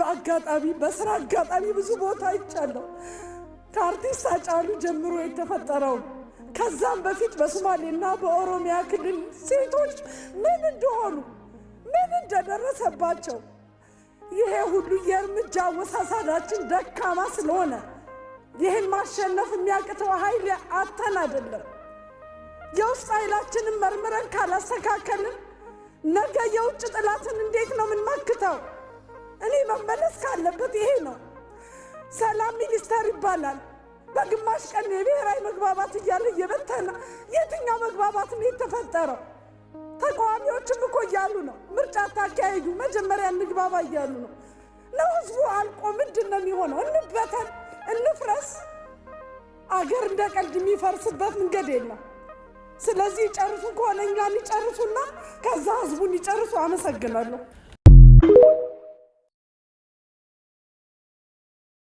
አጋጣሚ በስራ አጋጣሚ ብዙ ቦታ አይቻለሁ። ከአርቲስት ሃጫሉ ጀምሮ የተፈጠረው ከዛም በፊት በሶማሌና በኦሮሚያ ክልል ሴቶች ምን እንደሆኑ ምን እንደደረሰባቸው ይሄ ሁሉ የእርምጃ አወሳሰዳችን ደካማ ስለሆነ ይህን ማሸነፍ የሚያቅተው ኃይል አተን አይደለም። የውስጥ ኃይላችንን መርምረን ካላስተካከልን ነገ የውጭ ጠላትን እንዴት ነው የምንመክተው? እኔ መመለስ ካለበት ይሄ ነው። ሰላም ሚኒስተር ይባላል። በግማሽ ቀን የብሔራዊ መግባባት እያለ እየበተነ የትኛው መግባባት ነው የተፈጠረው? ተቃዋሚዎችም እኮ እያሉ ነው ምርጫ ታካሂዱ መጀመሪያ እንግባባ እያሉ ነው። ህዝቡ አልቆ ምንድን ነው የሚሆነው? እንበተን፣ እንፍረስ። አገር እንደ ቀልድ የሚፈርስበት መንገድ የለም። ስለዚህ ጨርሱ ከሆነ እኛን ይጨርሱና ከዛ ህዝቡን ይጨርሱ። አመሰግናለሁ።